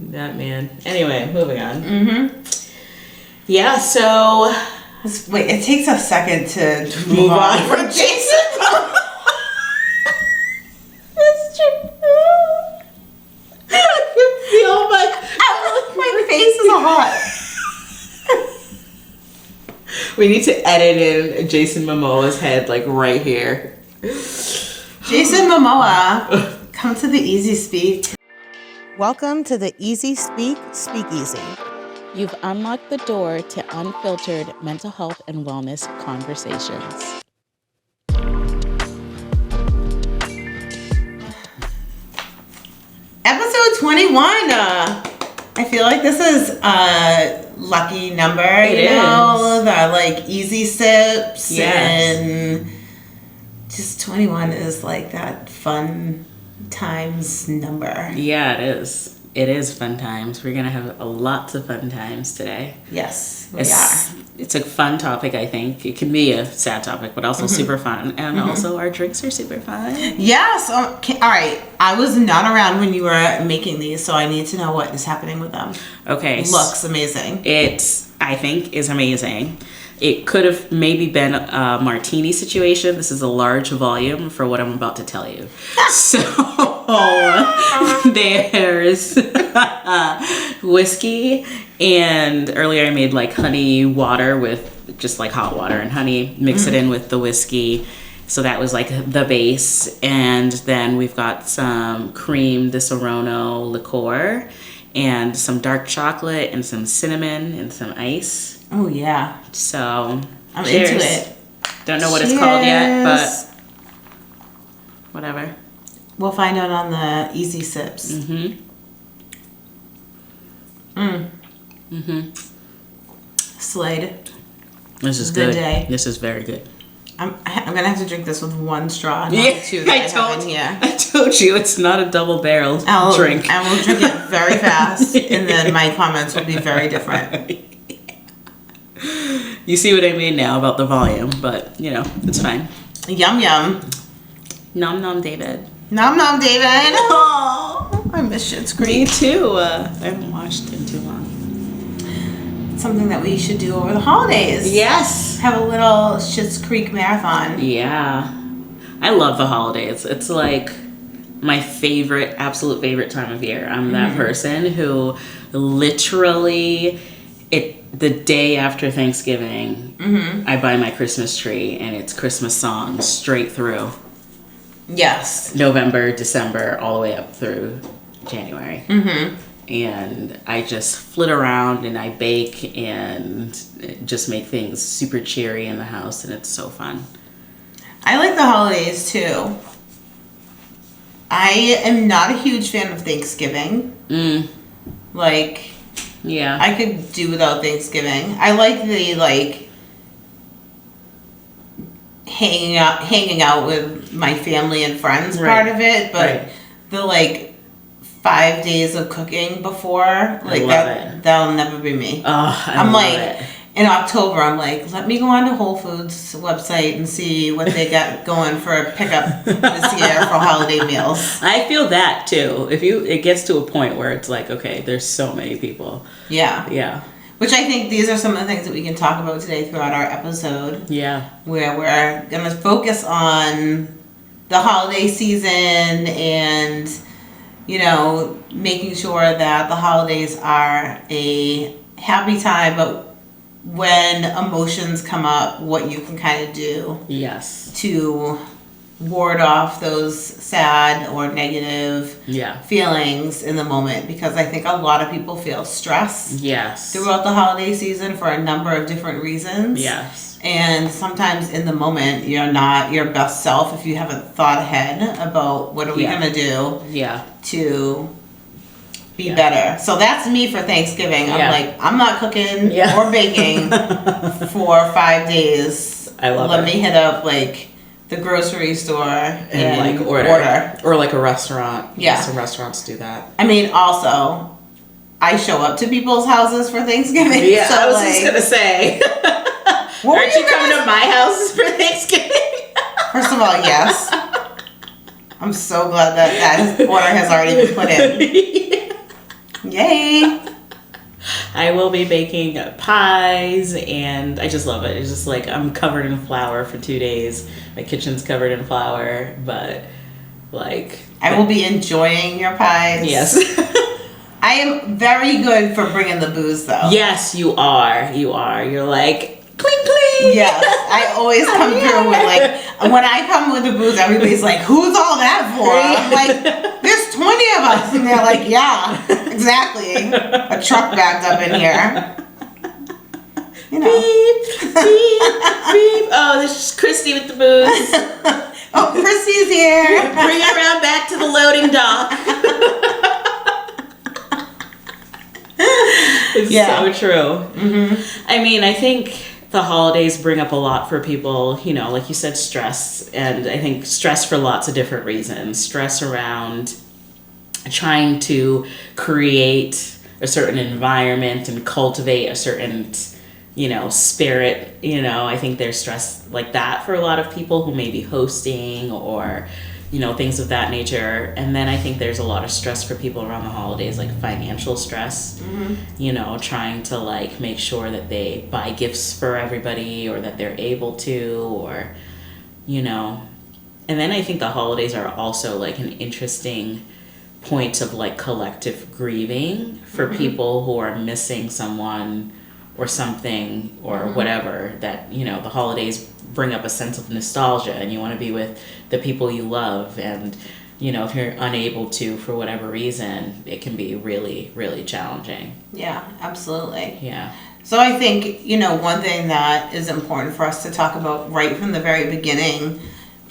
That man. Anyway, moving on. Mm-hmm. Yeah, so... Wait, it takes a second to move on from Jason. That's true. I can feel my face is hot. We need to edit in Jason Momoa's head, like, right here. Jason Momoa, come to the Easy Speak. Welcome to the Easy Speak Speakeasy. You've unlocked the door to unfiltered mental health and wellness conversations. Episode 21. I feel like this is a lucky number. It is. The like easy sips. Yes. And just 21 is like that fun times number. Yeah, it is. It is fun times. We're going to have lots of fun times today. Yes, we are. It's a fun topic, I think. It can be a sad topic, but also super fun. And also our drinks are super fun. Yes. All right. I was not around when you were making these, so I need to know what is happening with them. Okay. Looks amazing. I think, is amazing. It could have maybe been a martini situation. This is a large volume for what I'm about to tell you. So there's whiskey, and earlier I made like honey water with just like hot water and honey, mix it in with the whiskey. So that was like the base. And then we've got some cream di Serono liqueur and some dark chocolate and some cinnamon and some ice. Oh, yeah. So, I'm cheers. into it. Don't know what it's called yet, but whatever. We'll find out on the Easy Sips. Slade. This is Good good. day. This is very good. I'm gonna have to drink this with one straw, not the two that I have in here. I told you it's not a double-barreled drink. I will drink it very fast, and then my comments will be very different. You see what I mean now about the volume, but you know, it's fine. Yum yum. Nom nom, David. Nom nom, David. Oh, I miss Schitt's Creek. Me too. I haven't watched in too long. Something that we should do over the holidays. Yes. Have a little Schitt's Creek marathon. Yeah. I love the holidays. It's like my favorite, absolute favorite time of year. I'm that person who literally, the day after Thanksgiving, I buy my Christmas tree and it's Christmas songs straight through. Yes. November, December, all the way up through January. And I just flit around and I bake and just make things super cheery in the house, and it's so fun. I like the holidays too. I am not a huge fan of Thanksgiving. Like, yeah, I could do without Thanksgiving. I like the hanging out with my family and friends part of it, but the 5 days of cooking before, that'll never be me. I'm like, in October, I'm like, let me go on to Whole Foods website and see what they got going for a pickup this year for holiday meals. I feel that too. It gets to a point where it's like, okay, there's so many people. Yeah. Which I think these are some of the things that we can talk about today throughout our episode. Yeah. Where we're going to focus on the holiday season and, making sure that the holidays are a happy time, but when emotions come up, what you can kind of do to ward off those sad or negative feelings in the moment, because I think a lot of people feel stress throughout the holiday season for a number of different reasons. And sometimes in the moment, you're not your best self if you haven't thought ahead about what are we going to do to be better. So that's me for Thanksgiving. I'm like, I'm not cooking or baking for 5 days. I love it. Let me hit up the grocery store and order. Or like a restaurant. Yeah. Some restaurants do that. I mean, also, I show up to people's houses for Thanksgiving. Yeah, so I was just going to say. Aren't you coming to my house for Thanksgiving? First of all, yes. I'm so glad that order has already been put in. Yay! I will be baking pies, and I just love it. It's just like I'm covered in flour for 2 days. My kitchen's covered in flour, but like... I will be enjoying your pies. Yes. I am very good for bringing the booze, though. Yes, you are. You are. You're like, cling, cling. Yes, I always come through with like, when I come with the booze, everybody's like, who's all that for? I'm like, there's 20 of us. And they're like, yeah, exactly. A truck backed up in here. You know. Beep, beep, beep. Oh, this is Kristi with the booze. Oh, Kristi's here. Bring it around back to the loading dock. It's so true. Mm-hmm. I mean, I think the holidays bring up a lot for people, you know, like you said, stress. And I think stress for lots of different reasons. Stress around trying to create a certain environment and cultivate a certain, you know, spirit. You know, I think there's stress like that for a lot of people who may be hosting or, you know, things of that nature. And then I think there's a lot of stress for people around the holidays, like financial stress, you know, trying to like make sure that they buy gifts for everybody or that they're able to, or, you know. And then I think the holidays are also like an interesting point of like collective grieving for people who are missing someone or something or whatever, that, you know, the holidays bring up a sense of nostalgia and you want to be with the people you love. And, you know, if you're unable to for whatever reason, it can be really, really challenging. Yeah, absolutely. Yeah. So I think, you know, one thing that is important for us to talk about right from the very beginning,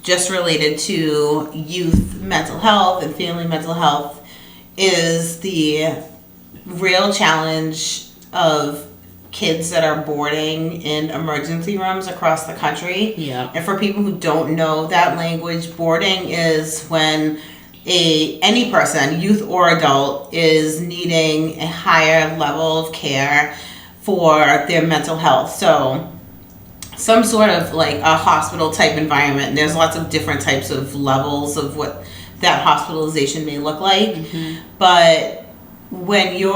just related to youth mental health and family mental health, is the real challenge of kids that are boarding in emergency rooms across the country. Yeah. And for people who don't know that language, boarding is when any person, youth or adult, is needing a higher level of care for their mental health. So some sort of like a hospital type environment. And there's lots of different types of levels of what that hospitalization may look like. But when you're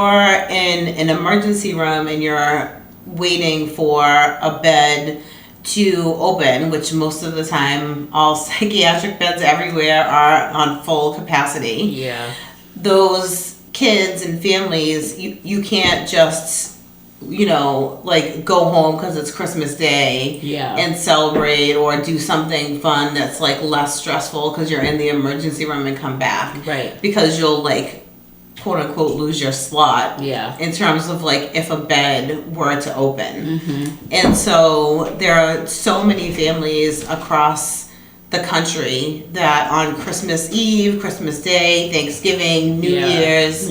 in an emergency room and you're waiting for a bed to open, which most of the time all psychiatric beds everywhere are on full capacity. Yeah. Those kids and families, you can't just, you know, like go home because it's Christmas Day and celebrate or do something fun that's like less stressful because you're in the emergency room and come back. Right. Because you'll like, quote unquote, lose your slot in terms of like if a bed were to open. And so there are so many families across the country that on Christmas Eve, Christmas Day, Thanksgiving, New Year's,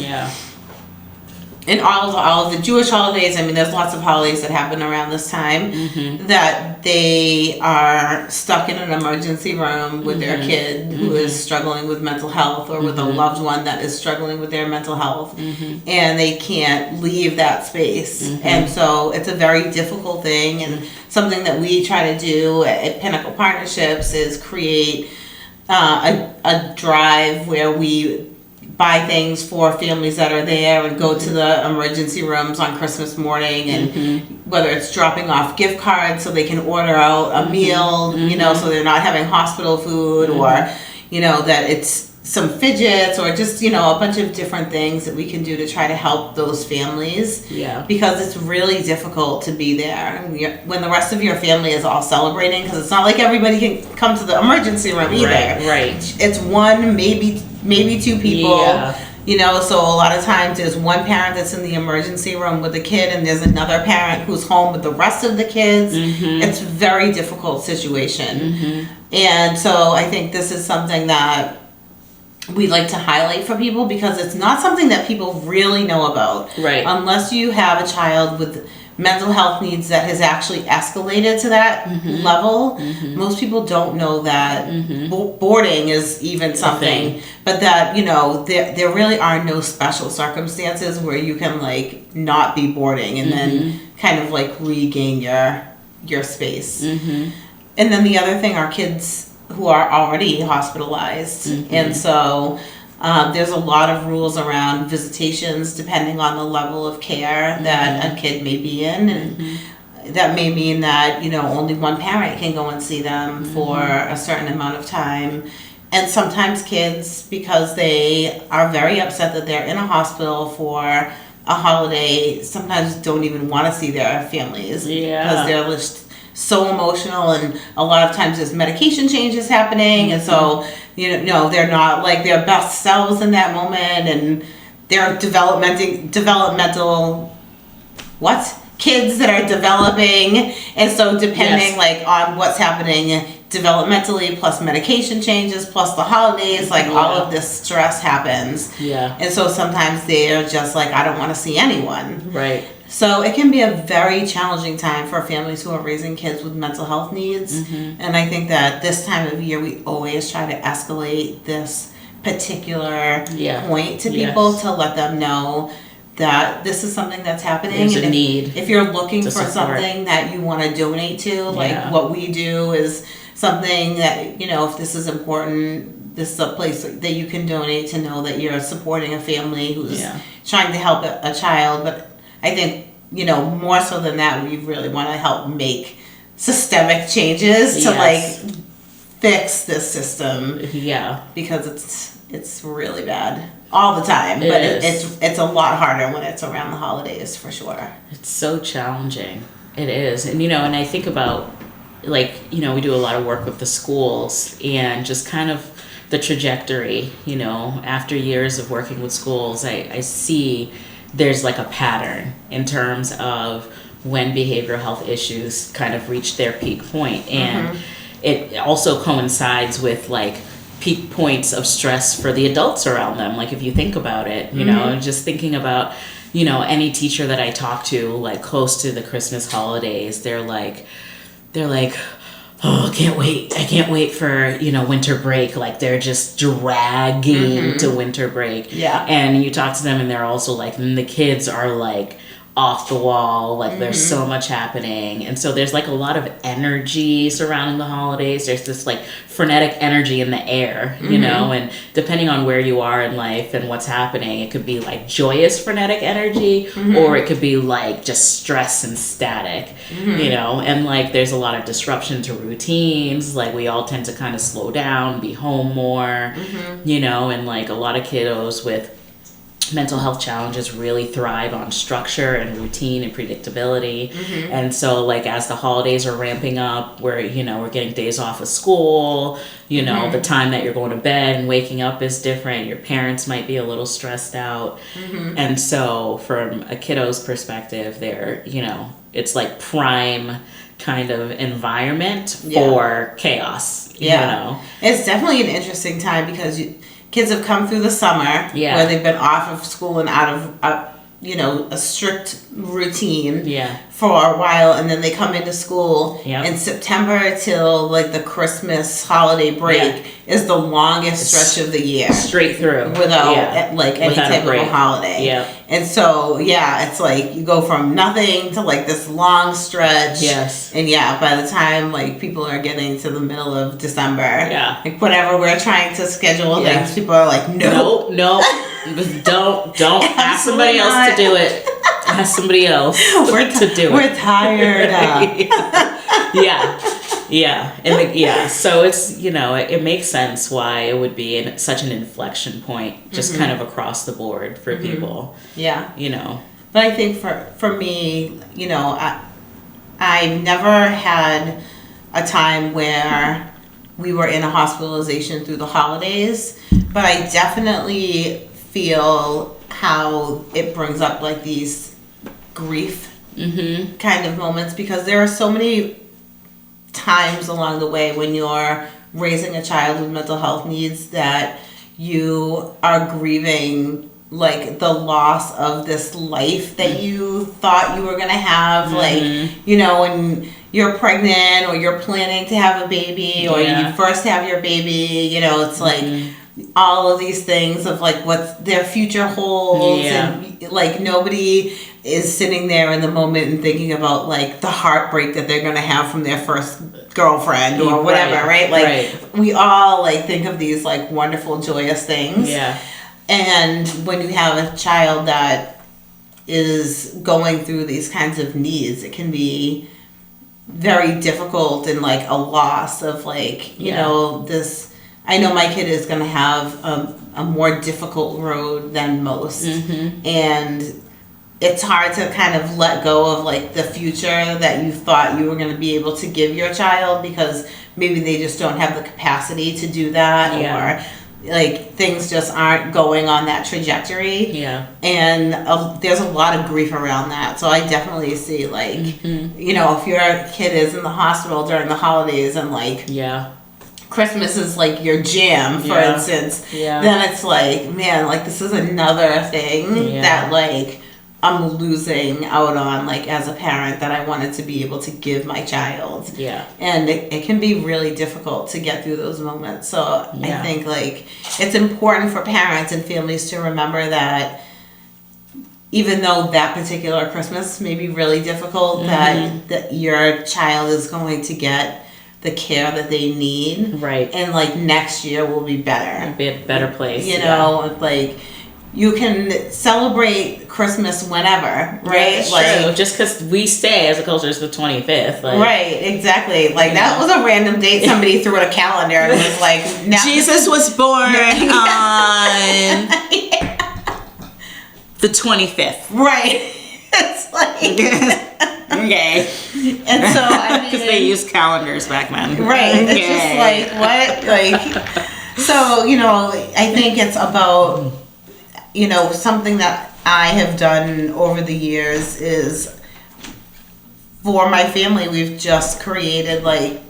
and all of the Jewish holidays, I mean, there's lots of holidays that happen around this time, that they are stuck in an emergency room with their kid who is struggling with mental health, or with a loved one that is struggling with their mental health, and they can't leave that space. And so it's a very difficult thing, and something that we try to do at Pinnacle Partnerships is create a drive where we buy things for families that are there and go to the emergency rooms on Christmas morning, and whether it's dropping off gift cards so they can order out a meal, you know, so they're not having hospital food, or, you know, that it's some fidgets, or just, you know, a bunch of different things that we can do to try to help those families. Because it's really difficult to be there when the rest of your family is all celebrating, because it's not like everybody can come to the emergency room either. Right. It's one, maybe two people. You know, so a lot of times there's one parent that's in the emergency room with the kid, and there's another parent who's home with the rest of the kids. It's a very difficult situation. And so I think this is something that we like to highlight for people, because it's not something that people really know about. Unless you have a child with mental health needs that has actually escalated to that level, most people don't know that boarding is even something. But that, you know, there really are no special circumstances where you can like not be boarding and then kind of like regain your space. And then the other thing are kids who are already hospitalized. And so There's a lot of rules around visitations depending on the level of care that a kid may be in. And that may mean that, only one parent can go and see them for a certain amount of time. And sometimes kids, because they are very upset that they're in a hospital for a holiday, sometimes don't even want to see their families because they're just so emotional, and a lot of times there's medication changes happening, and so they're not like their best selves in that moment, and they're developmental kids that are developing, and so depending like on what's happening developmentally, plus medication changes, plus the holidays, like all of this stress happens. And so sometimes they're just like, I don't want to see anyone. Right. So it can be a very challenging time for families who are raising kids with mental health needs. And I think that this time of year, we always try to escalate this particular point to people to let them know that this is something that's happening. There's and a need. If you're looking for support. Something that you want to donate to, like what we do is something that, if this is important, this is a place that you can donate to know that you're supporting a family who's trying to help a child. But I think, more so than that, we really want to help make systemic changes to like fix this system. Because it's really bad all the time. But it's a lot harder when it's around the holidays, for sure. It's so challenging. It is. And, and I think about, like, we do a lot of work with the schools and just kind of the trajectory, after years of working with schools, I see there's like a pattern in terms of when behavioral health issues kind of reach their peak point. And it also coincides with like peak points of stress for the adults around them. Like if you think about it, just thinking about, any teacher that I talk to, like close to the Christmas holidays, they're like, oh, I can't wait for, winter break. Like they're just dragging to winter break. And you talk to them and they're also like, and the kids are like off the wall. Like there's so much happening. And so there's like a lot of energy surrounding the holidays. There's this like frenetic energy in the air, and depending on where you are in life and what's happening, it could be like joyous frenetic energy, or it could be like just stress and static, and like there's a lot of disruption to routines. Like we all tend to kind of slow down, be home more, and like a lot of kiddos with mental health challenges really thrive on structure and routine and predictability. And so like as the holidays are ramping up, we're getting days off of school, the time that you're going to bed and waking up is different. Your parents might be a little stressed out. And so from a kiddo's perspective, they're, it's like prime kind of environment for chaos. It's definitely an interesting time because kids have come through the summer where they've been off of school and out of a strict routine for a while, and then they come into school in September till like the Christmas holiday break is the longest stretch of the year, straight through without like any type of a holiday. And so it's like you go from nothing to like this long stretch. And by the time like people are getting to the middle of December, like whatever we're trying to schedule things, people are like nope. Don't ask somebody else to do it. Ask somebody else to do it. We're tired. And so it's, it makes sense why it would be such an inflection point just kind of across the board for people. But I think for me, I've never had a time where we were in a hospitalization through the holidays, but I definitely feel how it brings up like these grief kind of moments, because there are so many times along the way when you're raising a child with mental health needs that you are grieving like the loss of this life that you thought you were going to have, like, when you're pregnant or you're planning to have a baby or you first have your baby, it's like all of these things of like what their future holds, and like nobody is sitting there in the moment and thinking about like the heartbreak that they're gonna have from their first girlfriend or whatever, right? Like we all like think of these like wonderful, joyous things. Yeah. And when you have a child that is going through these kinds of needs, it can be very difficult and like a loss of like, you know, this. I know my kid is going to have a more difficult road than most. And it's hard to kind of let go of like the future that you thought you were going to be able to give your child, because maybe they just don't have the capacity to do that, or like things just aren't going on that trajectory. And there's a lot of grief around that. So I definitely see like, you know, if your kid is in the hospital during the holidays and like, Christmas is like your jam, for instance, then it's like, man, like this is another thing that like I'm losing out on, like as a parent, that I wanted to be able to give my child. And it can be really difficult to get through those moments. So I think like it's important for parents and families to remember that even though that particular Christmas may be really difficult, that your child is going to get the care that they need, and like next year will be better. It'll be a better place, you know. Like you can celebrate Christmas whenever, right? Yeah, like true. Just because we stay as a culture is the 25th, like, right? Exactly. Like that was a random date somebody threw in a calendar and it was like, Jesus was born on the 25th, right? It's like. Okay. And so I mean, because they used calendars back then, right? It's just like what, like. So you know, I think it's about, you know, something that I have done over the years is for my family. We've just created like.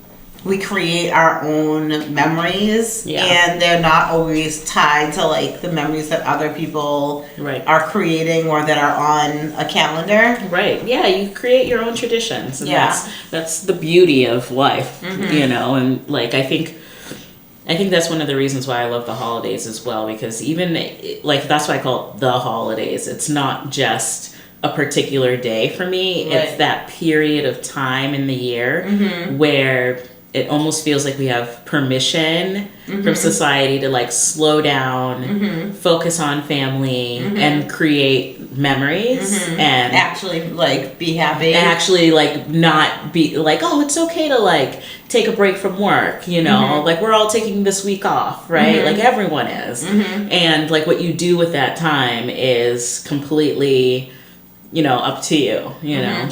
We create our own memories, and they're not always tied to like the memories that other people are creating or that are on a calendar. Right. Yeah, you create your own traditions, and that's the beauty of life, you know. And like I think that's one of the reasons why I love the holidays as well, because even like that's why I call it the holidays. It's not just a particular day for me. It's that period of time in the year where it almost feels like we have permission from society to like slow down, focus on family, and create memories, and actually like be happy, and actually like not be like, oh, it's okay to like take a break from work, you know, like we're all taking this week off, right? Like everyone is, and like what you do with that time is completely, you know, up to you, you know.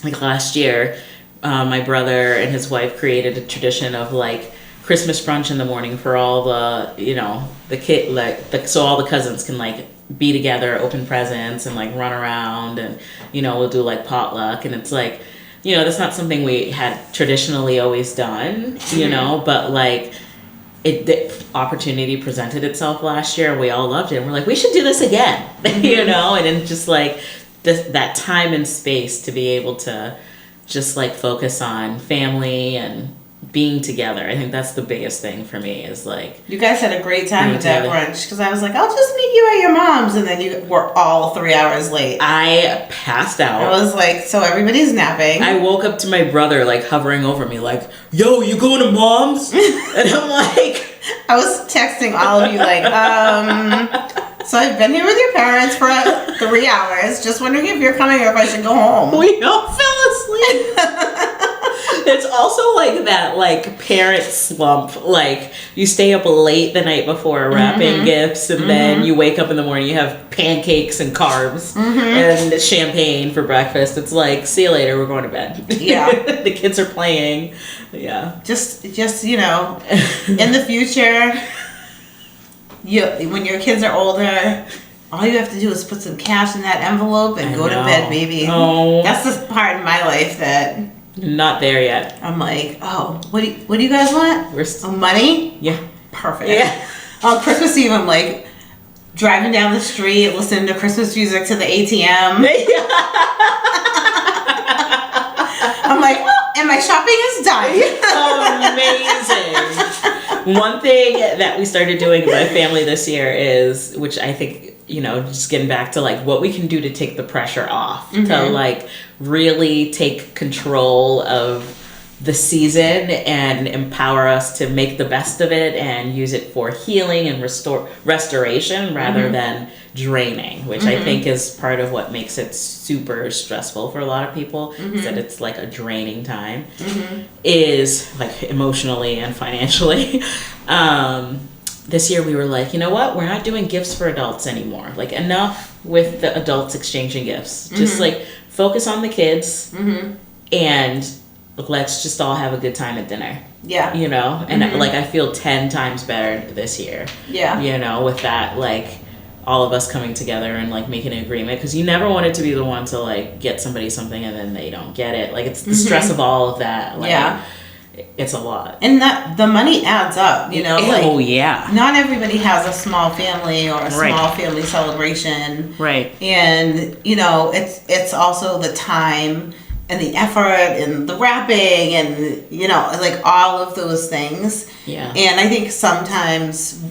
Like last year, my brother and his wife created a tradition of like Christmas brunch in the morning for all the, you know, the kid, like so all the cousins can like be together, open presents, and like run around, and you know, we'll do like potluck, and it's like, you know, that's not something we had traditionally always done, you know, but like the opportunity presented itself last year, and we all loved it, and we're like, we should do this again, you know, and then just like that time and space to be able to just like focus on family and being together. I think that's the biggest thing for me, is like, you guys had a great time at that brunch, because I was like, I'll just meet you at your mom's, and then you were all 3 hours late. I passed out. I was like, so everybody's napping. I woke up to my brother like hovering over me like, yo, you going to mom's? And I'm like, I was texting all of you like, so I've been here with your parents for 3 hours, just wondering if you're coming or if I should go home. We all fell asleep. It's also like that like parent slump, like you stay up late the night before wrapping gifts, and then you wake up in the morning, you have pancakes and carbs and champagne for breakfast. It's like, see you later, we're going to bed. Yeah. The kids are playing. Yeah. Just you know, in the future, when your kids are older, all you have to do is put some cash in that envelope and go to bed, baby. Oh. That's the part in my life that not there yet. I'm like, oh, what do you guys want? Money? Yeah. Perfect. Yeah. On Christmas Eve, I'm like driving down the street, listening to Christmas music to the ATM. I'm like, well, and my shopping is done. Amazing. One thing that we started doing in my family this year is, which I think, just getting back to like what we can do to take the pressure off, to like really take control of the season and empower us to make the best of it and use it for healing and restoration rather than draining, which I think is part of what makes it super stressful for a lot of people, is that it's like a draining time, is like emotionally and financially. This year we were like, you know what? We're not doing gifts for adults anymore. Like, enough with the adults exchanging gifts. Just like focus on the kids and let's just all have a good time at dinner. Yeah. And like I feel 10 times better this year. Yeah. With that, like all of us coming together and like making an agreement, because you never want it to be the one to like get somebody something and then they don't get it. Like, it's the stress of all of that. Like, it's a lot. And that the money adds up, like, oh yeah. Not everybody has a small family or a small family celebration. Right. And, it's also the time and the effort and the wrapping and, like all of those things. Yeah. And I think sometimes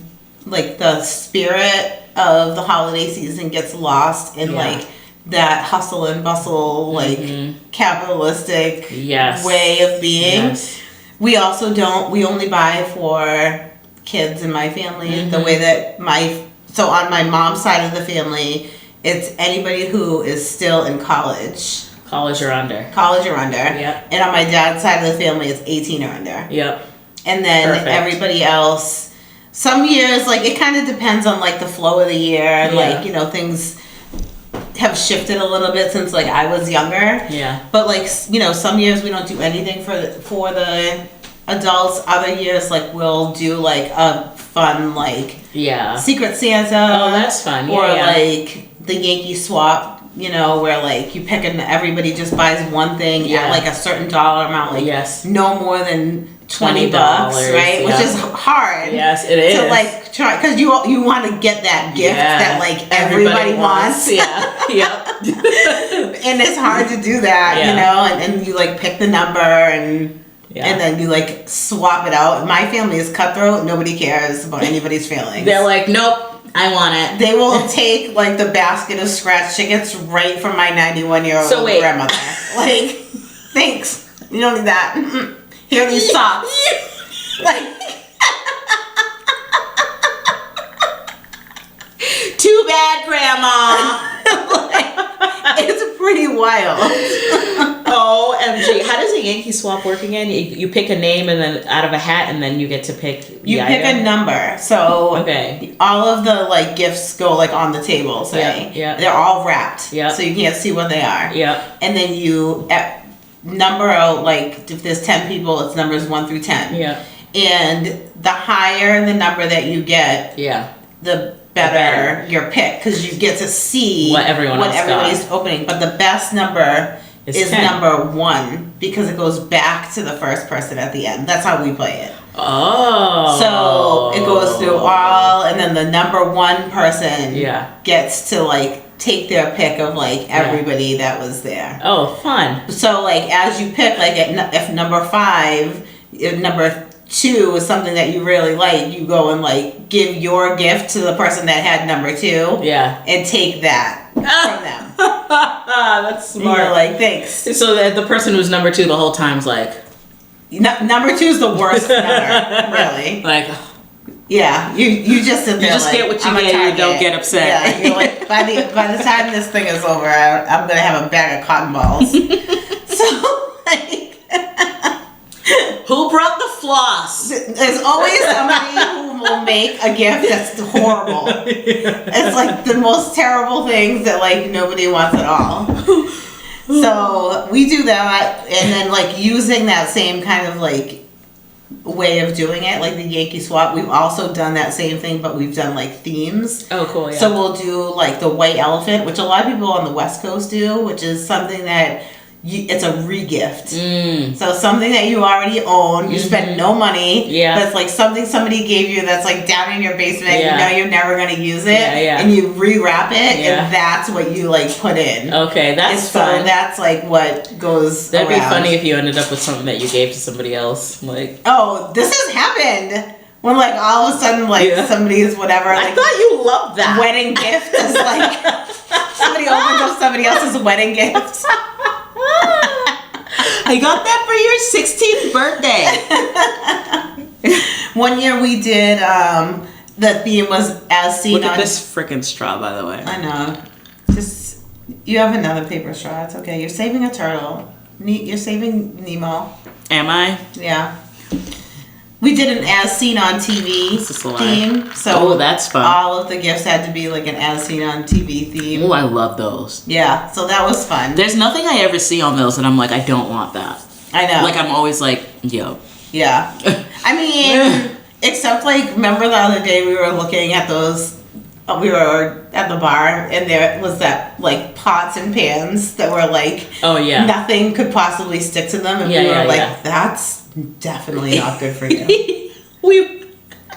like the spirit of the holiday season gets lost in like that hustle and bustle, like capitalistic way of being. Yes. We only buy for kids in my family the way that so on my mom's side of the family, it's anybody who is still in college. College or under. Yep. And on my dad's side of the family, it's 18 or under. Yep. And then everybody else, some years, like, it kind of depends on, like, the flow of the year. Yeah. Like, things have shifted a little bit since, like, I was younger. Yeah. But, like, some years we don't do anything for the adults. Other years, like, we'll do, like, a fun, like, Secret Santa. Oh, that's fun. Or, like, the Yankee Swap. Where like you pick and everybody just buys one thing at like a certain dollar amount, like no more than $20, right? Which is hard. Yes, it is. To like try, because you want to get that gift that like everybody wants. Yeah, yeah. And it's hard to do that, and you like pick the number and then you like swap it out. My family is cutthroat. Nobody cares about anybody's feelings. They're like, nope. I want it. They will take like the basket of scratch tickets right from my 91-year-old grandmother. Like, thanks. You don't need that. Here are these socks. Like, too bad, Grandma. Like, it's pretty wild. OMG. How does a Yankee Swap work again? You pick a name and then out of a hat, and then you get to pick You pick a number. So all of the like gifts go like on the table, say. Yeah. They're all wrapped. Yeah. So you can't see what they are. Yeah. And then you number out, like, if there's 10 people, it's numbers 1 through 10. Yeah. And the higher the number that you get, the better your pick, because you get to see what everybody's opening. But the best number is number 1, because it goes back to the first person at the end. That's how we play it. Oh. So it goes through all, and then the number 1 person gets to like take their pick of like everybody that was there. Oh, fun. So like as you pick, like if number 5, if number 2 is something that you really like, you go and like give your gift to the person that had number 2. Yeah. And take that from them. That's smart. And you're like, thanks. So that the person who's number 2 the whole time's like, number 2 is the worst number, really. Like, yeah, you just sit there. You just like, get what you get. You don't get upset. Yeah, you're like, by the time this thing is over, I'm gonna have a bag of cotton balls. So like, who brought the floss? There's always somebody who will make a gift that's horrible. It's like the most terrible things that like nobody wants at all. So we do that, and then like using that same kind of like way of doing it, like the Yankee Swap, we've also done that same thing, but we've done like themes. Oh, cool. Yeah. So we'll do like the white elephant, which a lot of people on the West Coast do, which is something that it's a re-gift. So something that you already own, you spend no money, but it's like something somebody gave you that's like down in your basement, you know you're never going to use it, and you rewrap it, and that's what you like put in. Okay, that's fun. So that's like what goes That'd around. be funny if you ended up with something that you gave to somebody else. Like, oh, this has happened. When like all of a sudden like somebody's whatever. Like, I thought you loved that. Wedding gift is like somebody opens up somebody else's wedding gift. I got that for your 16th birthday. One year we did, the theme was as seen Look on... at this frickin' straw, by the way. I know. Just, you have another paper straw. It's okay. You're saving a turtle. You're saving Nemo. Am I? Yeah. We did an as seen on TV theme. So that's fun. all of the gifts had to be like an as seen on TV theme. Oh, I love those. Yeah, so that was fun. There's nothing I ever see on those that I'm like, I don't want that. I know. Like, I'm always like, yo. Yeah. I mean, except like, remember the other day we were looking at those, we were at the bar and there was that like pots and pans that were like, oh yeah, nothing could possibly stick to them. And we were like, that's definitely not good for you.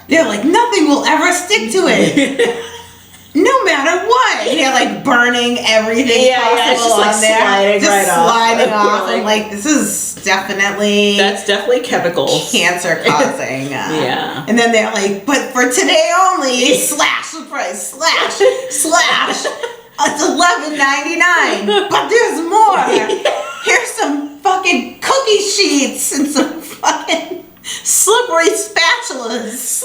They're like, nothing will ever stick to it. No matter what. And they're like burning everything possible just, on there. Sliding sliding off. And like, this is definitely... That's definitely chemicals. Cancer causing. Yeah. And then they're like, but for today only, slash the price, slash. It's $11.99. But there's more. Here's some fucking cookie sheets and some fucking slippery spatulas.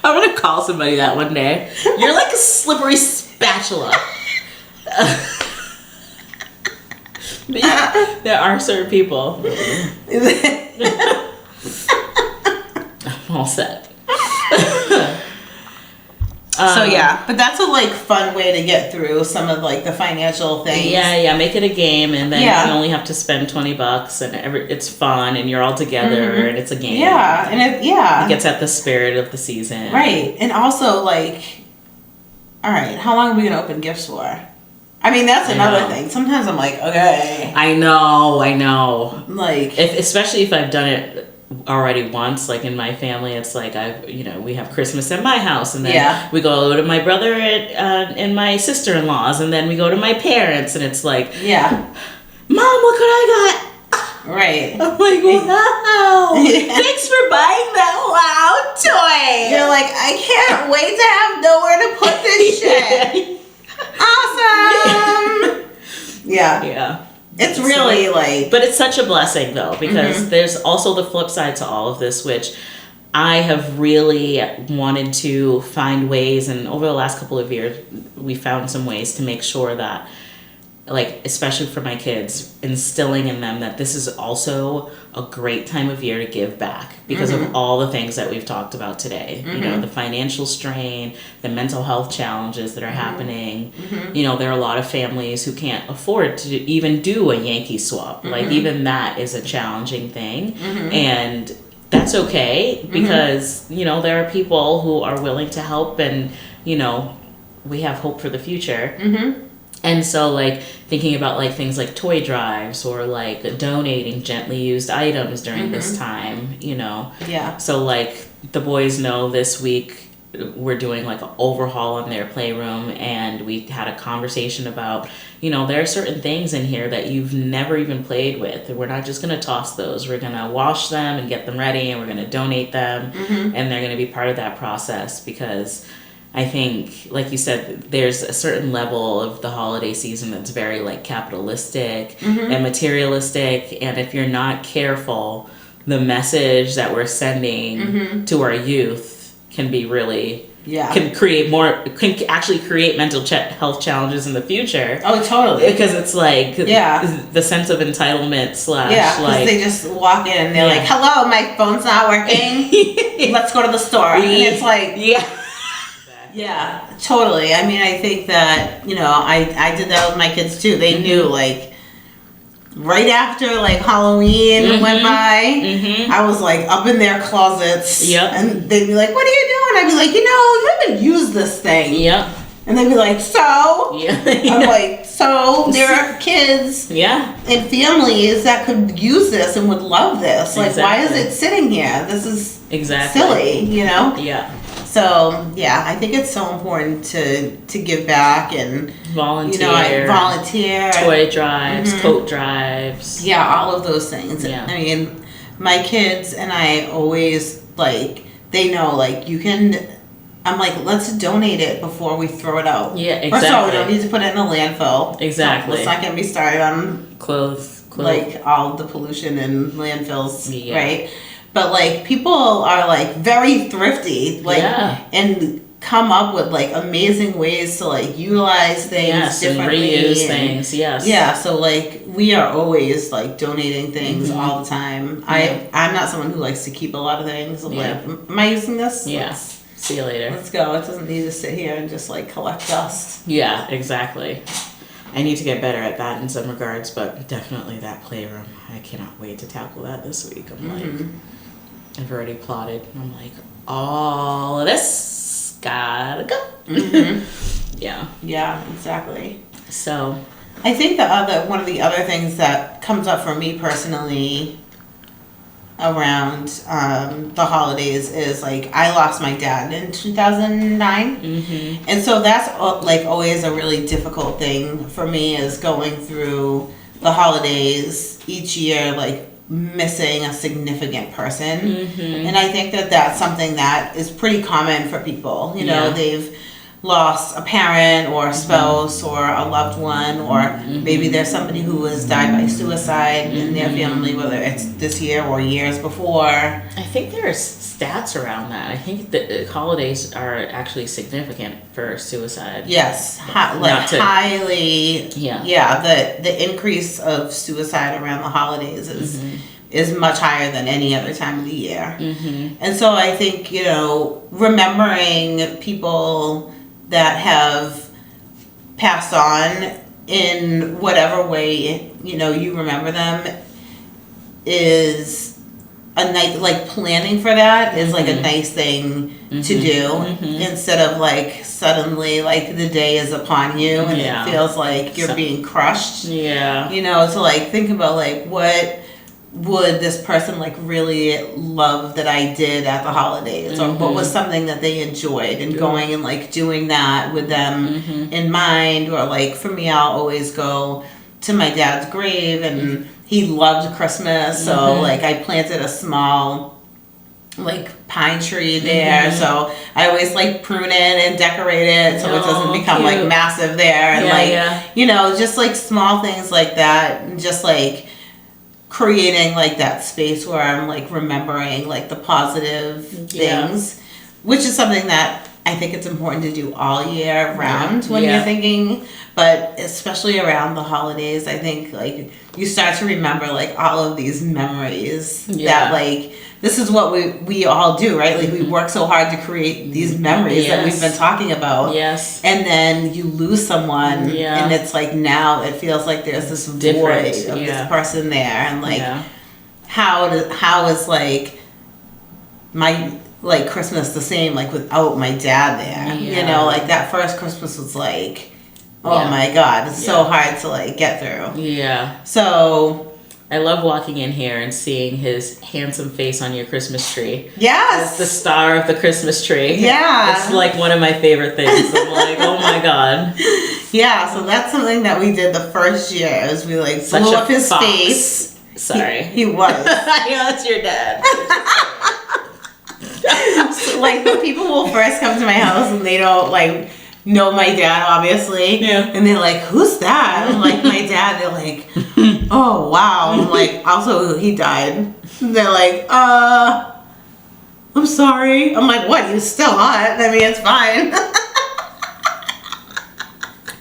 I'm gonna call somebody that one day. You're like a slippery spatula. There are certain people. I'm all set. So yeah, but that's a like fun way to get through some of like the financial things. Yeah, make it a game, and then you only have to spend $20, and it's fun, and you're all together, and it's a game. Yeah, and it gets at the spirit of the season. Right, and also like, all right, how long are we gonna open gifts for? I mean, that's another thing. Sometimes I'm like, okay. I know. Like, especially if I've done it already once, like in my family, it's like we have Christmas at my house, and then we go to my brother and my sister-in-laws, and then we go to my parents, and it's like, Mom, look what I got. Right. I'm like, wow. Thanks for buying that loud toy. You're like, I can't wait to have nowhere to put this shit. Awesome. Yeah. It's really like... But it's such a blessing, though, because there's also the flip side to all of this, which I have really wanted to find ways, and over the last couple of years, we found some ways to make sure that, like, especially for my kids, instilling in them that this is also a great time of year to give back because of all the things that we've talked about today. You know, the financial strain, the mental health challenges that are happening. You know, there are a lot of families who can't afford to even do a Yankee swap. Like, even that is a challenging thing. And that's okay because, you know, there are people who are willing to help, and, you know, we have hope for the future. And so, like, thinking about, like, things like toy drives or, like, donating gently used items during this time, you know. Yeah. So, like, the boys know this week we're doing, like, an overhaul in their playroom, and we had a conversation about, you know, there are certain things in here that you've never even played with. We're not just going to toss those. We're going to wash them and get them ready, and we're going to donate them, and they're going to be part of that process because... I think, like you said, there's a certain level of the holiday season that's very, like, capitalistic and materialistic. And if you're not careful, the message that we're sending to our youth can be really... can actually create mental health challenges in the future. Oh, totally. Because it's like the sense of entitlement slash because they just walk in and they're like, hello, my phone's not working. Let's go to the store. And it's like... Yeah, totally. I mean, I think that, you know, I did that with my kids too. They knew, like, right after, like, Halloween went by, I was, like, up in their closets. And they'd be like, what are you doing? I'd be like, you know, you haven't used this thing. And they'd be like, so? I'm like, so there are kids and families that could use this and would love this. Like, why is it sitting here? This is silly, you know? So, yeah, I think it's so important to give back and volunteer, you know, volunteer, toy drives, coat drives. Yeah, all of those things. Yeah. I mean, my kids and I always, like, they know, like, you can, I'm like, let's donate it before we throw it out. Yeah, exactly. First of all, we don't need to put it in a landfill. Exactly. So let's not get me started on clothes. Like all the pollution in landfills, right? But like people are like very thrifty, like and come up with like amazing ways to like utilize things differently and reuse things. Yeah, so like we are always like donating things all the time. I'm not someone who likes to keep a lot of things. I'm like, am I using this? See you later. Let's go. It doesn't need to sit here and just like collect dust. Yeah, exactly. I need to get better at that in some regards, but definitely that playroom. I cannot wait to tackle that this week. I'm like, I've already plotted. I'm like, all of this gotta go. Yeah, exactly. So, I think one of the other things that comes up for me personally around the holidays is like I lost my dad in 2009, and so that's like always a really difficult thing for me, is going through the holidays each year like missing a significant person. And I think that that's something that is pretty common for people. You know, they've lost a parent or a spouse or a loved one, or maybe there's somebody who has died by suicide in their family, whether it's this year or years before. I think there are stats around that. I think the holidays are actually significant for suicide. Yes, highly. The increase of suicide around the holidays is much higher than any other time of the year. And so I think, you know, remembering people that have passed on in whatever way, you know, you remember them is a nice, like planning for that is like a nice thing to do, instead of like suddenly like the day is upon you and it feels like you're being crushed. You know, to like think about like what would this person like really love that I did at the holidays, or what was something that they enjoyed, and going and like doing that with them in mind. Or like for me, I'll always go to my dad's grave, and he loved Christmas, so like I planted a small like pine tree there, so I always like prune it and decorate it so it doesn't become like massive there, and you know, just like small things like that, and just like creating like that space where I'm like remembering like the positive things, which is something that I think it's important to do all year round when you're thinking, but especially around the holidays, I think like you start to remember like all of these memories that like, this is what we all do, right? Like we work so hard to create these memories that we've been talking about. And then you lose someone, and it's like now it feels like there's this void of this person there, and like how is like my like Christmas the same like without my dad there? You know, like that first Christmas was like, oh my God, it's so hard to like get through. So I love walking in here and seeing his handsome face on your Christmas tree. Yes. It's the star of the Christmas tree. Yeah. It's like one of my favorite things. I'm like, oh my God. Yeah, so that's something that we did the first year, is we like blew up his face. Sorry. He was. I know, that's your dad. So, like when people will first come to my house and they don't like know my dad, obviously. And they're like, who's that? I'm like, my dad. They're like, oh wow. I'm like, also he died. They're like, I'm sorry. I'm like, what? He's still hot. I mean, it's fine.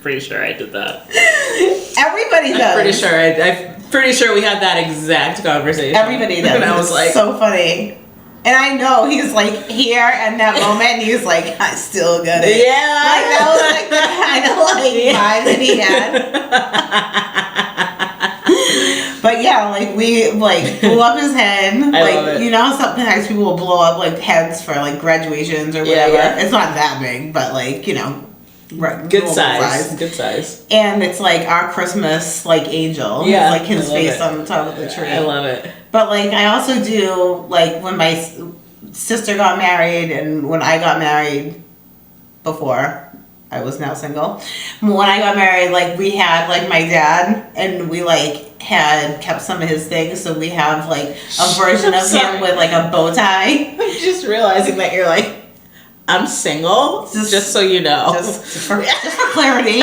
Pretty sure I did that. Everybody does. I'm pretty sure we had that exact conversation. Everybody does. And I was like, so funny. And I know he's like here in that moment, and he's like, I still got it. Like that was like the kind of like vibe that he had. But yeah, like we like blew up his head. I love it. You know how sometimes people will blow up like heads for like graduations or whatever. It's not that big, but like, you know. Good size. And it's like our Christmas like angel. Yeah, It's like his face on the top of the tree. I love it. But like I also do like when my sister got married and when I got married before I was now single. When I got married, like we had like my dad and we like had kept some of his things, so we have like a version of him with like a bow tie. I'm just realizing that you're like, I'm single, just so you know. Just for clarity.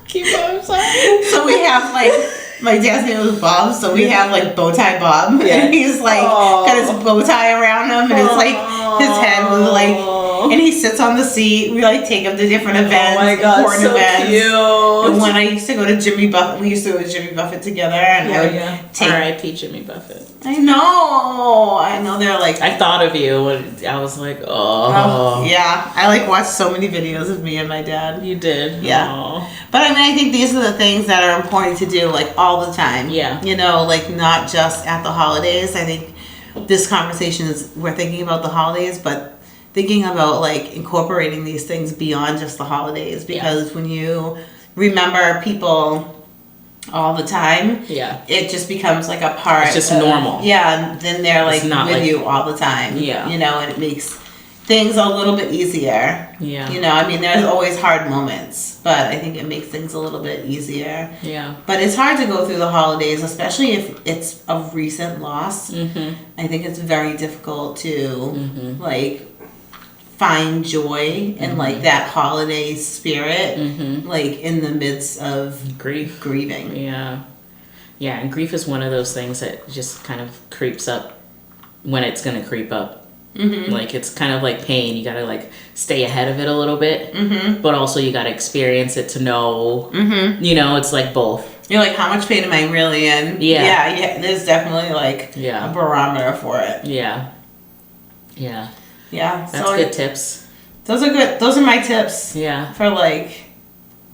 Keep going, sorry. So we have like, my dad's name was Bob, so we have like bow tie Bob. Yeah. And he's like, got his bow tie around him, and it's like, his head was like, and he sits on the seat. We like take him to different events, important events. Cute. And when I used to go to Jimmy Buffett, we used to go to Jimmy Buffett together, and I would take. R.I.P. Jimmy Buffett. I know. They're like. I thought of you when I was like, oh. Yeah, I like watched so many videos of me and my dad. You did. Yeah. Aww. But I mean, I think these are the things that are important to do, like all the time. Yeah. You know, like not just at the holidays. I think this conversation is, we're thinking about the holidays, but thinking about like incorporating these things beyond just the holidays, because when you remember people all the time, it just becomes like a part. It's just normal. Yeah, and then they're like with like, you all the time. Yeah. You know, and it makes things a little bit easier. Yeah. You know, I mean, there's always hard moments, but I think it makes things a little bit easier. Yeah. But it's hard to go through the holidays, especially if it's a recent loss. Mm-hmm. I think it's very difficult to like find joy in like that holiday spirit, like in the midst of grieving. Yeah, and grief is one of those things that just kind of creeps up when it's gonna creep up. Like it's kind of like pain. You gotta like stay ahead of it a little bit, but also you gotta experience it to know. You know, it's like both. You're like, how much pain am I really in? Yeah. There's definitely like a barometer for it. Yeah. That's so good tips. Those are good. Those are my tips. Yeah. For like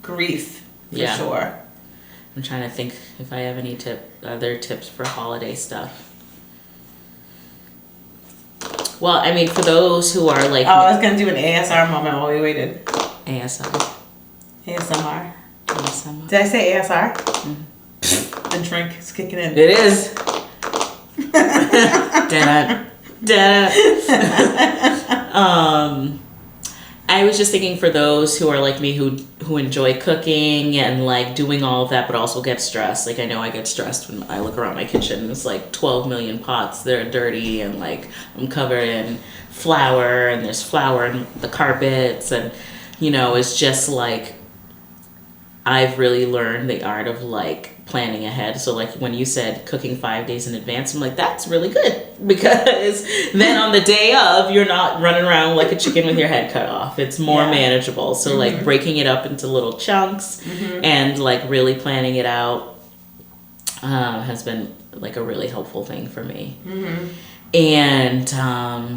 grief, for sure. I'm trying to think if I have any other tips for holiday stuff. Well, I mean, for those who are like... Oh, I was going to do an ASR moment while we waited. ASMR. Did I say ASR? The drink is kicking in. It is. I was just thinking for those who are like me who enjoy cooking and like doing all of that but also get stressed. Like I know I get stressed when I look around my kitchen and it's like 12 million pots that are dirty and like I'm covered in flour and there's flour in the carpets and you know, it's just like I've really learned the art of like planning ahead. So like when you said cooking 5 days in advance, I'm like, that's really good because then on the day of, you're not running around like a chicken with your head cut off. It's more manageable. So like breaking it up into little chunks and like really planning it out has been like a really helpful thing for me. And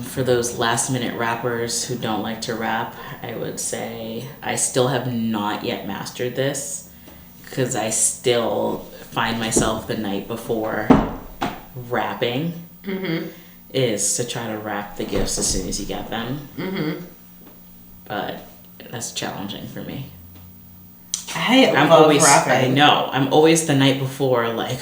for those last minute rappers who don't like to rap, I would say I still have not yet mastered this because I still find myself the night before wrapping is to try to wrap the gifts as soon as you get them. But that's challenging for me. I'm always wrapping. I know. I'm always the night before like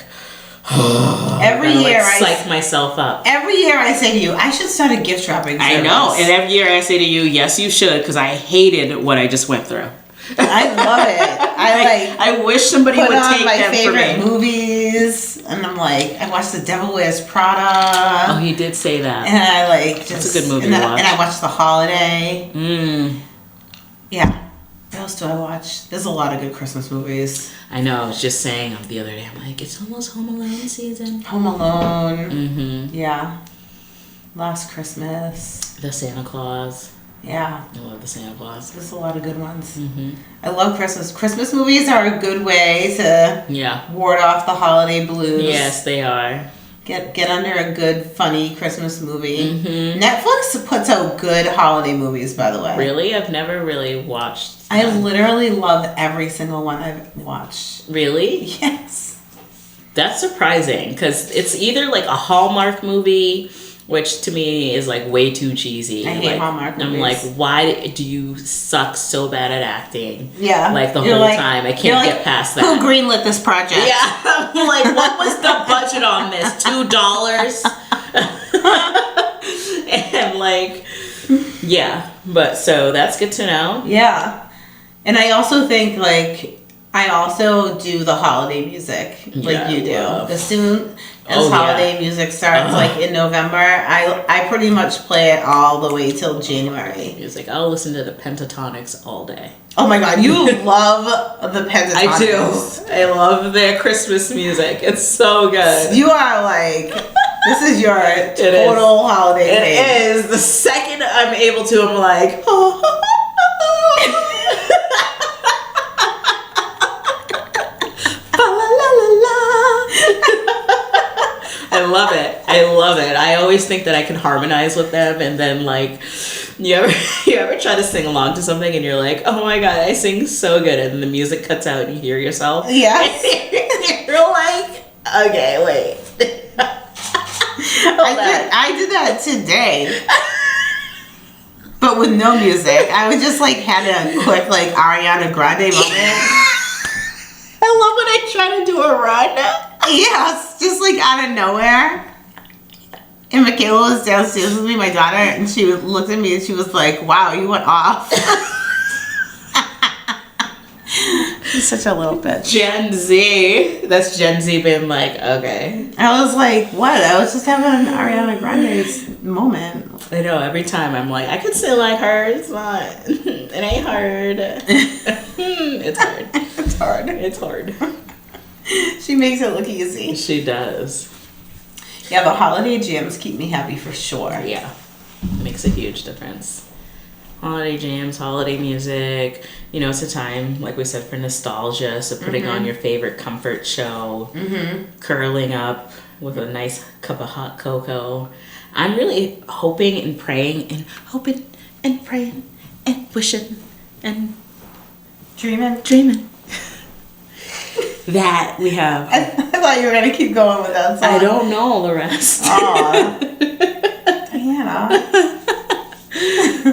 every year I psych myself up. Every year I say to you, I should start a gift wrapping service. I know, and every year I say to you, yes, you should, because I hated what I just went through. I love it. I wish somebody would take them for me. My favorite movies, and I'm like, I watched The Devil Wears Prada. Oh, he did say that. And I like just. That's a good movie to watch. And I watched The Holiday. Yeah. What else do I watch? There's a lot of good Christmas movies. I know. I was just saying the other day, I'm like, it's almost Home Alone season. Home Alone. Yeah. Last Christmas. The Santa Claus. Yeah. I love the Santa Claus. There's a lot of good ones. I love Christmas. Christmas movies are a good way to ward off the holiday blues. Yes, they are. Get under a good, funny Christmas movie. Netflix puts out good holiday movies, by the way. Really? I've never really watched them. I literally love every single one I've watched. Really? Yes. That's surprising, because it's either like a Hallmark movie, which to me is like way too cheesy. I hate Hallmark movies. I'm like, why do you suck so bad at acting? Yeah. Like the whole time. I can't get past that. Who greenlit this project? Yeah. I'm like, what was the budget on this? $2? And like, yeah. But so that's good to know. Yeah. And I also think like I also do the holiday music like you do. As soon as holiday music starts, like in November, I pretty much play it all the way till January. Music. I'll listen to the Pentatonics all day. Oh my God, you love the Pentatonics. I do. I love their Christmas music. It's so good. You are like, this is your total holiday thing. It is. The second I'm able to, I'm like, I love it. I love it. I always think that I can harmonize with them, and then like, you ever try to sing along to something and you're like, oh my God, I sing so good, and then the music cuts out and you hear yourself. Yes. You're like, okay, wait. I did that today. But with no music. I was just like had a quick like Ariana Grande moment. I love when I try to do a run. Yes, just like out of nowhere. And Michaela was downstairs with me, my daughter, and she looked at me and she was like, wow, you went off. She's such a little bitch. Gen Z. That's Gen Z being like, okay. I was like, what? I was just having an Ariana Grande's moment. I know, every time I'm like, I could sing like her. It's not. It ain't hard. It's hard. It's hard. It's hard. She makes it look easy. She does. Yeah, the holiday jams keep me happy for sure. Yeah. Makes a huge difference. Holiday jams, holiday music. You know, it's a time, like we said, for nostalgia. So putting on your favorite comfort show, curling up with a nice cup of hot cocoa. I'm really hoping and praying and wishing and dreaming that we have. I thought you were going to keep going with that song. I don't know the rest. Aw. Diana.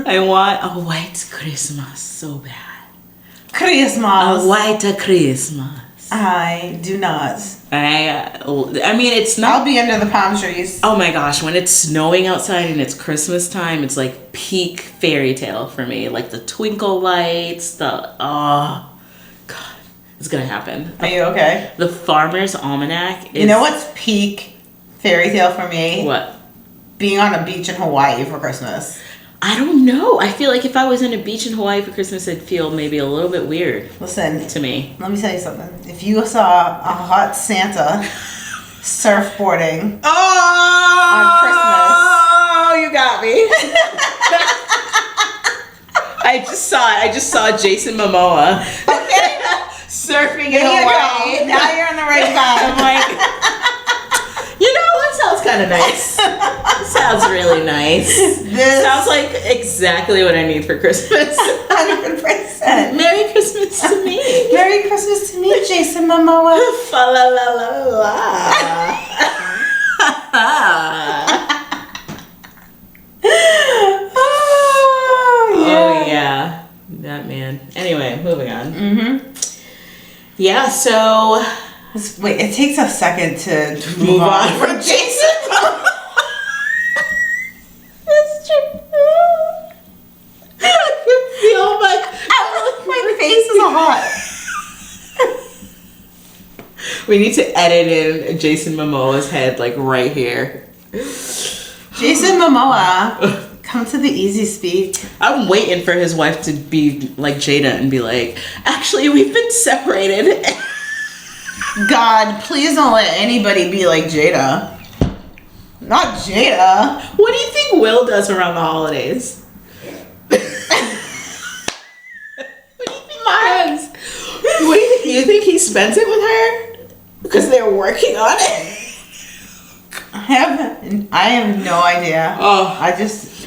I want a white Christmas so bad. Christmas. A white Christmas. I do not. I mean, it's not. I'll be under the palm trees. Oh my gosh, when it's snowing outside and it's Christmas time, it's like peak fairy tale for me. Like the twinkle lights, God, it's gonna happen. Are you okay? The Farmer's Almanac is... You know what's peak fairy tale for me? What? Being on a beach in Hawaii for Christmas. I don't know. I feel like if I was in a beach in Hawaii for Christmas, it'd feel maybe a little bit weird. Listen. To me. Let me tell you something. If you saw a hot Santa surfboarding on Christmas. Oh, you got me. I just saw Jason Momoa. Okay. Surfing in Hawaii. Now you're on the right side. I'm like, you know, that sounds kind of nice. Sounds really nice. This sounds like exactly what I need for Christmas. 100%. Merry Christmas to me. Merry Christmas to me, Jason Momoa. Fa la la la la. Oh yeah, that man. Anyway, moving on. Yeah, so wait, it takes a second to move on from Jason Momoa. It's true. I can feel my face is hot. We need to edit in Jason Momoa's head, like right here. Jason Momoa, come to the Easy Speak. I'm waiting for his wife to be like Jada and be like, actually, we've been separated. God, please don't let anybody be like Jada. Not Jada. What do you think Will does around the holidays? What do you think he does? What do you think he spends it with her? Because they're working on it? I have no idea. Oh,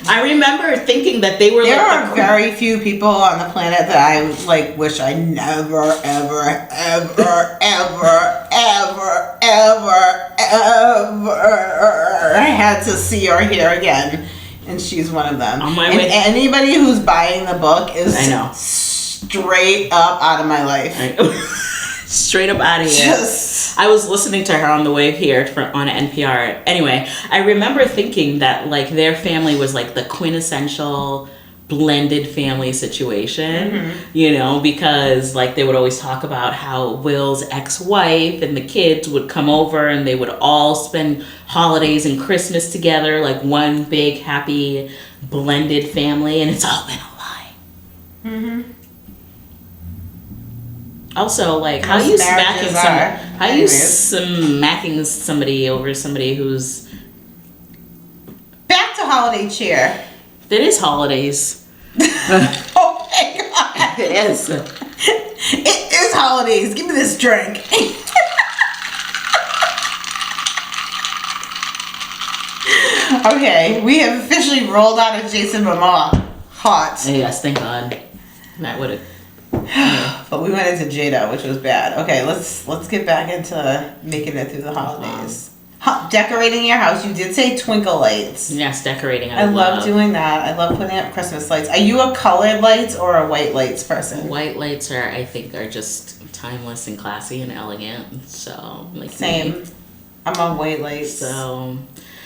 I remember thinking that they were. There are very few people on the planet that I like wish I never, ever, ever, ever, ever, ever, ever had to see or hear again, and she's one of them. On my and way. Anybody who's buying the book is straight up out of my life. Straight up out of here. I was listening to her on the way here on NPR. Anyway, I remember thinking that like their family was like the quintessential blended family situation, you know, because like they would always talk about how Will's ex-wife and the kids would come over and they would all spend holidays and Christmas together, like one big happy blended family, and it's all been a lie. Also, like, how are you smacking somebody over somebody who's back to holiday cheer? It is holidays. Oh my god. It is. It is holidays. Give me this drink. Okay, we have officially rolled out of Jason Momoa. Hot. Yes, thank God. That would have. But we went into Jada, which was bad. Okay, let's get back into making it through the holidays. Decorating your house. You did say twinkle lights. Yes, decorating. I love doing that. I love putting up Christmas lights. Are you a colored lights or a white lights person? White lights I think are just timeless and classy and elegant. So like same. I'm on white lights. So,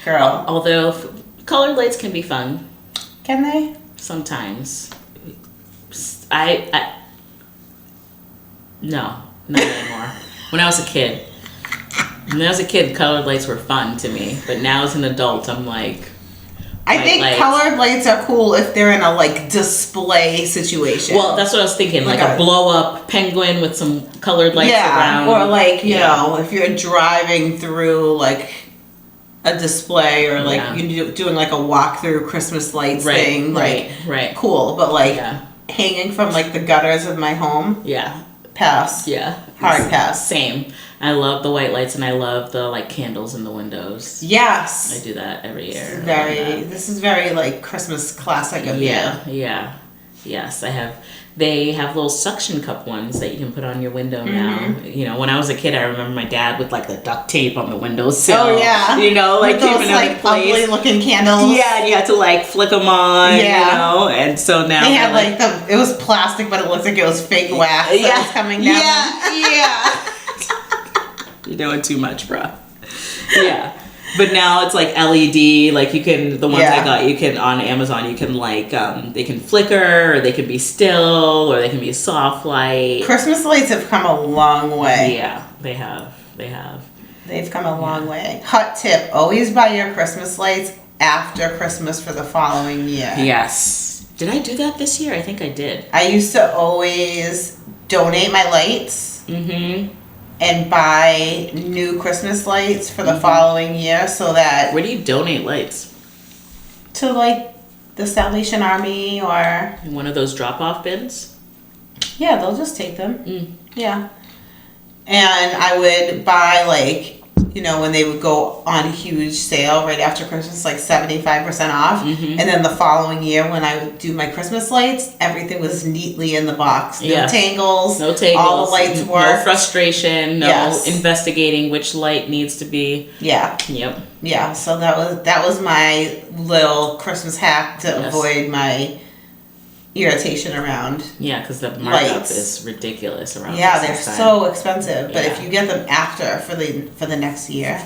girl. Although colored lights can be fun. Can they? Sometimes. I no, not anymore. When I was a kid. Colored lights were fun to me, but now as an adult, I'm like, I think colored lights are cool if they're in a like display situation. Well, that's what I was thinking, like a blow up penguin with some colored lights around. Or like, you know, if you're driving through like a display or like you're doing like a walk through Christmas lights thing, like cool, but like hanging from like the gutters of my home. Pass. Hard pass. Same. I love the white lights and I love the like candles in the windows. Yes. I do that every year. This is very like Christmas classic of you. Yeah. Yes, I have. They have little suction cup ones that you can put on your window now. You know, when I was a kid, I remember my dad with like the duct tape on the windowsill. Oh yeah. You know, like with those like ugly looking candles. Yeah, and you had to like flick them on. Yeah. You know, and so now they had like it was plastic, but it looked like it was fake wax that was coming down. Yeah. You're doing too much, bro. Yeah. But now it's like LED, like you can, the ones I got, you can, on Amazon, you can like, they can flicker, or they can be still, or they can be a soft light. Christmas lights have come a long way. Yeah, they have. They've come a long way. Hot tip, always buy your Christmas lights after Christmas for the following year. Yes. Did I do that this year? I think I did. I used to always donate my lights. And buy new Christmas lights for the following year so that... Where do you donate lights? To like the Salvation Army or... One of those drop-off bins? Yeah, they'll just take them. Yeah. And I would buy like, you know, when they would go on a huge sale right after Christmas, like 75% off. And then the following year when I would do my Christmas lights, everything was neatly in the box. No tangles. No tangles. All the lights worked. No frustration. No investigating which light needs to be. Yeah. Yep. Yeah, so that was my little Christmas hack to avoid my irritation around. Yeah, because the markup is ridiculous around. Yeah, they're so expensive. But if you get them after for the next year.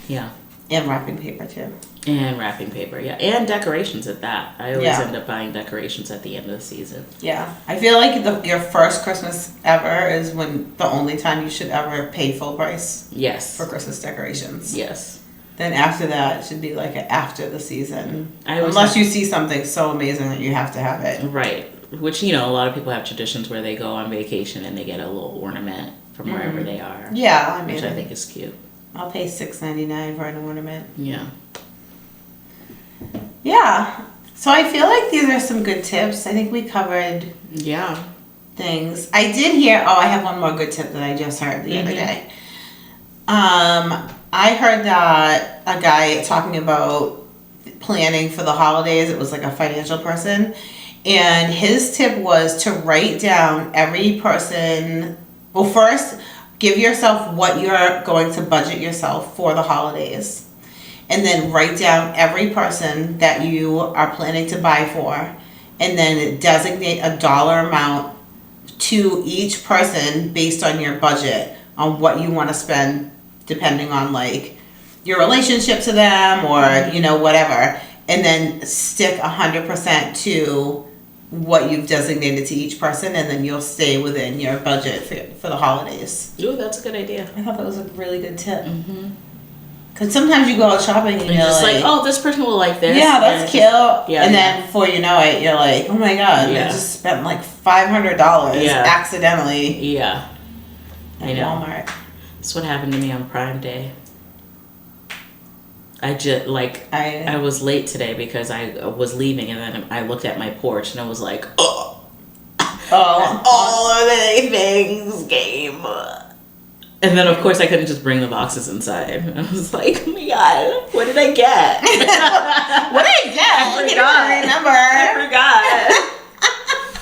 Yeah. And wrapping paper too. And wrapping paper, and decorations at that. I always end up buying decorations at the end of the season. Yeah, I feel like your first Christmas ever is when the only time you should ever pay full price. Yes. For Christmas decorations. Yes. Then after that, it should be like after the season. Unless you see something so amazing that you have to have it. Right. Which, you know, a lot of people have traditions where they go on vacation and they get a little ornament from wherever they are. Yeah, I mean. Which I think is cute. I'll pay $6.99 for an ornament. Yeah. Yeah. So I feel like these are some good tips. I think we covered things. I did hear, I have one more good tip that I just heard the other day. I heard that a guy talking about planning for the holidays. It was like a financial person. And his tip was to write down every person. Well, first, give yourself what you're going to budget yourself for the holidays. And then write down every person that you are planning to buy for. And then designate a dollar amount to each person based on your budget on what you want to spend, depending on like your relationship to them or, you know, whatever. And then stick 100% to what you've designated to each person, and then you'll stay within your budget for the holidays. Ooh, that's a good idea. I thought that was a really good tip. Because sometimes you go out shopping and you're just like, oh, this person will like this. Yeah, that's cute. Yeah, and then before you know it, you're like, oh my god, I just spent like $500 accidentally. Yeah. I know. Walmart. That's what happened to me on Prime Day. I was late today because I was leaving, and then I looked at my porch and I was like, all of the things came. And then, of course, I couldn't just bring the boxes inside. I was like, oh my god, what did I get? What did I get? I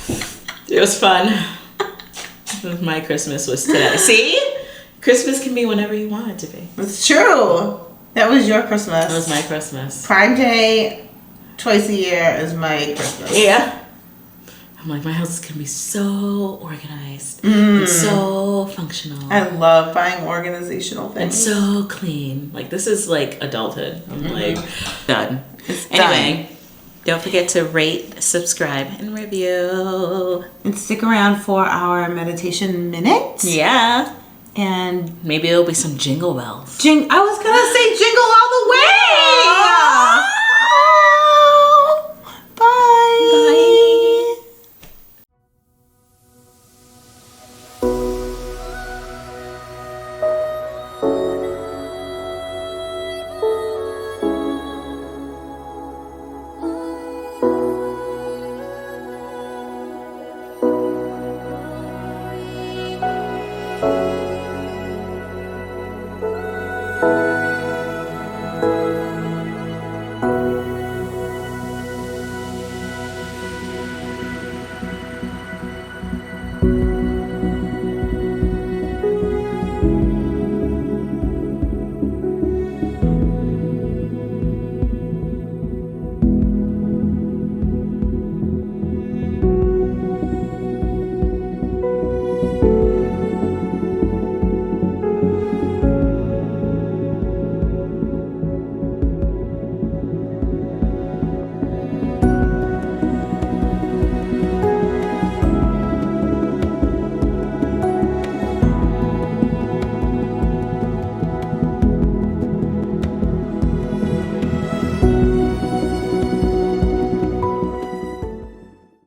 forgot. It was fun. My Christmas was today. See? Christmas can be whenever you want it to be. It's true. That was your Christmas. That was my Christmas. Prime Day, twice a year, is my Christmas. Yeah. I'm like, my house is going to be so organized and so functional. I love buying organizational things. And so clean. Like, this is like adulthood. I'm like, done. Anyway, don't forget to rate, subscribe, and review. And stick around for our meditation minute. Yeah. And maybe there'll be some jingle bells. I was going to say jingle